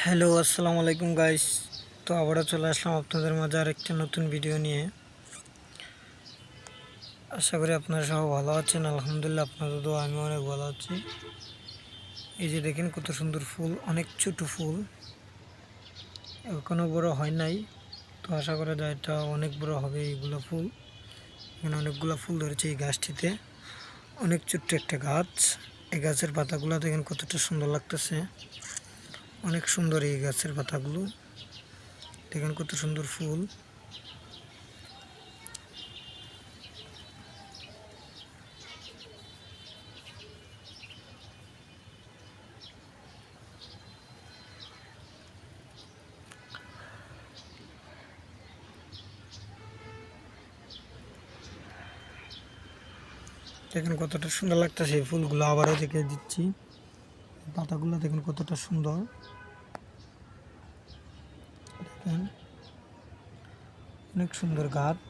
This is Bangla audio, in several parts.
হ্যালো, আসসালামু আলাইকুম গাইস। তো আবারও চলে আসলাম আপনাদের মাঝে আরেকটা নতুন ভিডিও নিয়ে। আশা করি আপনারা সবাই ভালো আছেন। আলহামদুলিল্লাহ, আপনাদের দোয়া আমি অনেক ভালো আছি। এই যে দেখেন কত সুন্দর ফুল, অনেক ছোট ফুল, এখনো বড় হয় নাই। তো আশা করা যায় এটা অনেক বড় হবে। এইগুলো ফুল, এখানে অনেকগুলো ফুল ধরেছে এই গাছটিতে। অনেক ছোট্ট একটা গাছ। এই গাছের পাতাগুলো দেখেন কতটা সুন্দর লাগতেছে। অনেক সুন্দর এই গাছের পাতাগুলো, দেখেন কত সুন্দর ফুল। দেখেন কতটা সুন্দর লাগতেছে এই ফুলগুলো। আবারও দেখে দিচ্ছি, পাতাগুলো দেখেন কতটা সুন্দর। দেখেন অনেক সুন্দর গাছ।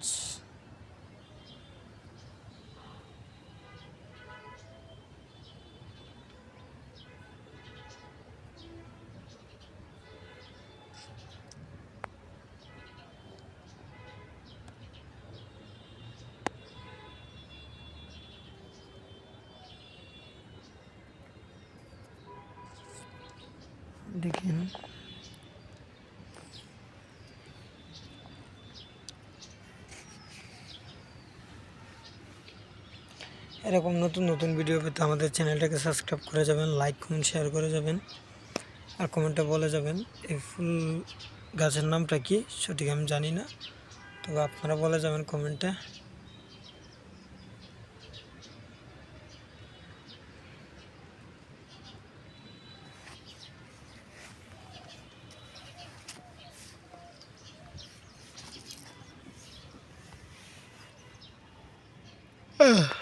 দেখেন এরকম নতুন নতুন ভিডিও পেতে আমাদের চ্যানেলটাকে সাবস্ক্রাইব করে যাবেন, লাইক কমেন্ট শেয়ার করে যাবেন, আর কমেন্টে বলে যাবেন এই ফুল গাছের নামটা কি সঠিক আমি জানি না, তবে আপনারা বলে যাবেন কমেন্টে।